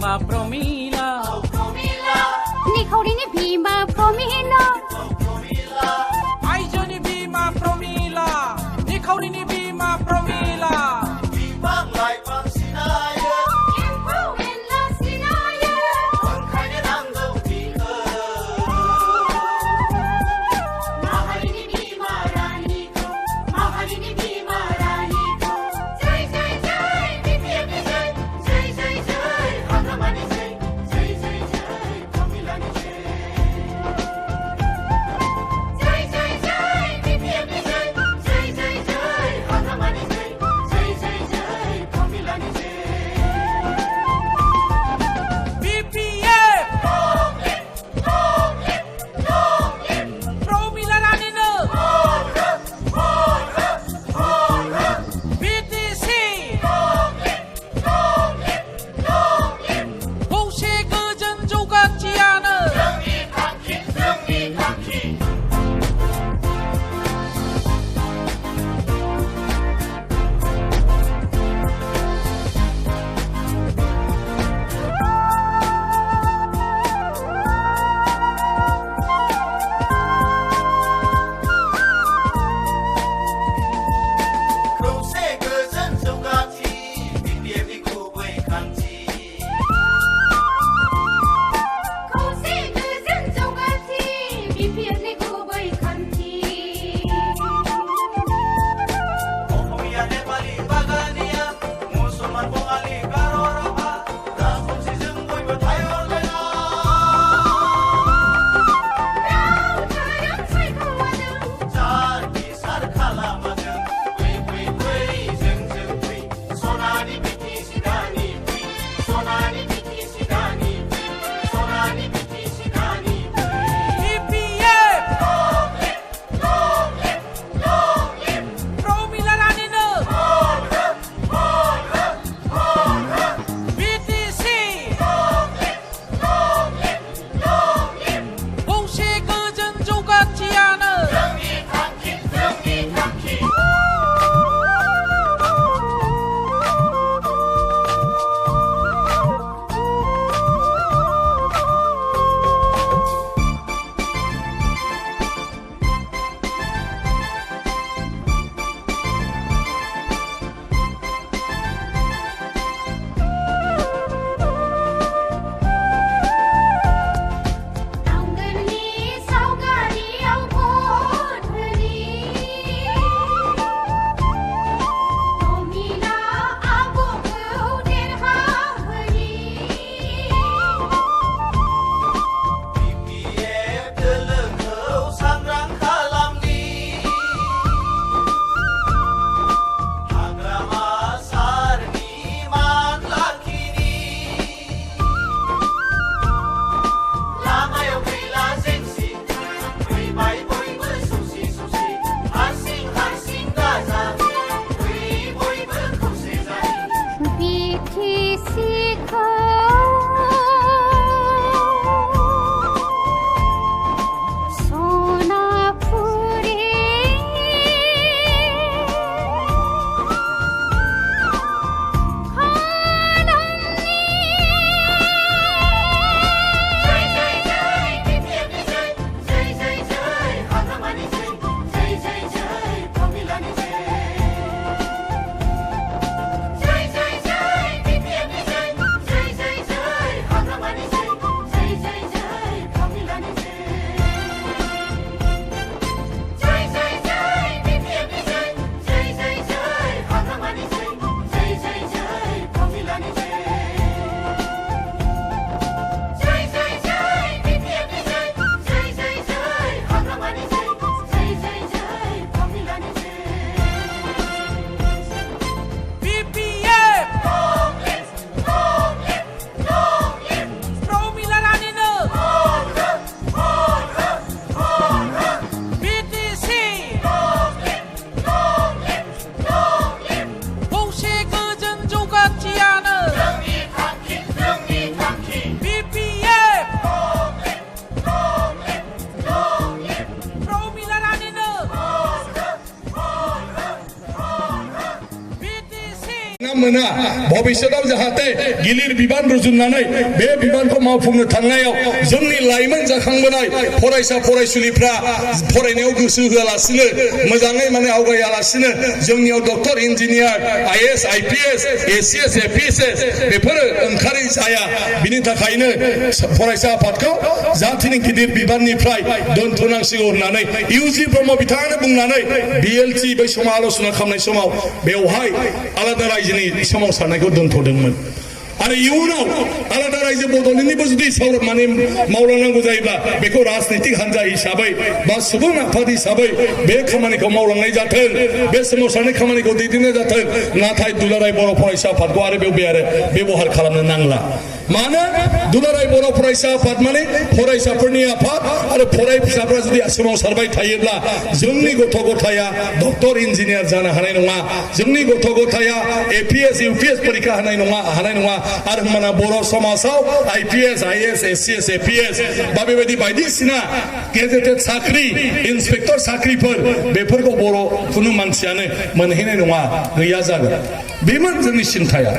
Bhima Promila. Nikhaurini Bhima Promila. Aijoni Bhima Promila. Nikhaurini Bhima Promila. Bang lai bang sinaya. Empo en la sinaya. Bang kaya nang dong di ke. Maharini Bhima Rani ko. Maharini Bhima Rani ko. Jai Jai Jai. Bipia Jai. Jai Jai Jai. Hagramani jai. बिथांमोना भबिष्यताव जाहाथे गिलिर बिबान रुजुननानै बे बिबानखौ मावफुंनो थांनायाव जोंनि लाइमोन जाखांबोनाय फरायसा फरायसुलिफ्रा फरायनायाव गोसो होआलासिनो मोजाङै माने आवगायालासिनो जोंनियाव doctor engineer IAS IPS ACS APS बेफोरो ओंखारै जाया बिनि थाखायनो फरायसा आफादखौ जाथिनि गिदिर बिबाननिफ्राय दोनथ'नांसिगौ होननानै इउजि ब्रह्म बिथाङानो बुंनानै बिएलटि बै समाव आलोचना खालामनाय समाव बेवहाय आलादा रायजोनि सोमावसारनायखौ दोनथ'दोंमोन आरो इयुनाव आलादा रायजो बड'लेण्डनिबो जुदि माने मावलांनांगौ जायोब्ला बेखौ राजनीतिक हान्जा हिसाबै बा सुबुं आफाद हिसाबै बे खामानिखौ मावलांनाय जाथों बे सोमावसारनाय खामानिखौ दैदेननाय जाथों नाथाय दुलाराय बर' फरायसा आफादखौ आरो बेबहार खालामनो नांला मानो दुलाराय बर' फरायसा आफाद माने फरायसाफोरनि आफाद आरो फरायसाफ्रा जुदि सोमावसारबाय थायोब्ला जोंनि गथ' गथाया डक्टर इन्जिनियार जानो हानाय नङा जोंनि गथ' गथाया एपीएस इउपीएस परीक्षा हानाय नङा आरो होमबाना बर' समाजाव आईपीएस आईएएस एसीएस एपीएस बा बेबायदि बायदिसिना गेजेटेड साख्रि इन्सपेक्टर साख्रिफोर बेफोरखौ बर' खुनु मानसियानो मोनहैनाय नङा गैया जागोन बेमोन जोंनि सिन्थाया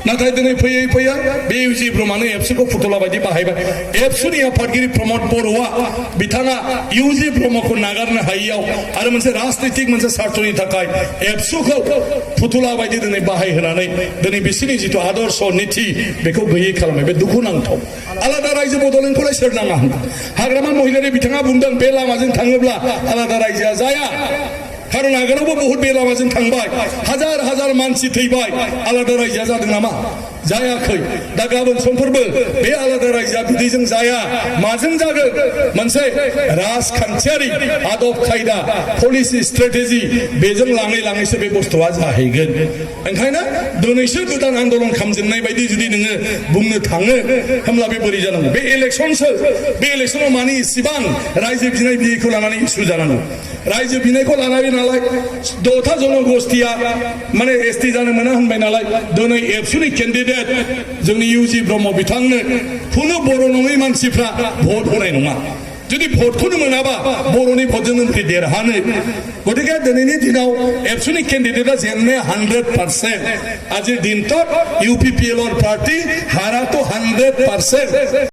नाथाय दिनै फैयै फैयै बे इउजि ब्रह्मआनो एबसुखौ फुथुला बायदि बाहायबाय एबसुनि आफादगिरि प्रमद बर'आ बिथाङा इउजि ब्रह्मखौ नागारनो हायैयाव आरो मोनसे राजनीतिक मोनसे स्वार्थनि थाखाय एबसुखौ फुथुला बायदि दिनै बाहायहोनानै दिनै बिसोरनि जिथु आदर्श नीति बेखौ गैयै खालामबाय बे दुखुनांथाव आलादा रायजो बड'लेण्डखौलाय सोर नाङा हाग्रामा महिलारि बिथाङा बुंदों बे लामाजों थाङोब्ला आलादा रायजोआ जाया खारन आगोलावबो बहुत बे लामाजों थांबाय हाजार हाजार मानसि थैबाय आलादा रायजोआ जादों नामा जायाखै दा गाबोन समफोरबो बे आलादा रायजोआ बिदिजों जाया माजों जागोन मोनसे राजखान्थियारि आदब खायदा पलिसि स्ट्रेटेजि बेजों लाङै लाङैसो बे बुस्थुआ जाहैगोन ओंखायनो दिनैसो गोदान आन्दलन खालामजेननाय बायदि जुदि नोङो बुंनो थाङो होमब्ला बे बोरै जानांगौ बे इलेक्सनाव मानि इसिबां रायजो बिनाय बियैखौ लानानै इसु जानांगौ रायजो बिनायखौ लानानै नालाय 10था जनगोष्ठीया माने एसटी जानो मोना होनबाय नालाय दिनै एबसुनि केन्डिडेट जोंनि इउजि ब्रह्म बिथांनो खुनु बर' नङै मानसिफ्रा भट होनाय नङा जुदि भटखौनो मोनाबा बर'नि भटजोंनो देरहानो गतिके दिनैनि दिनाव एबसुनि केन्डिडेटआ जेननाया 100% आजिर दिनथ इउपिपिएल पार्टी हाराथ' 100%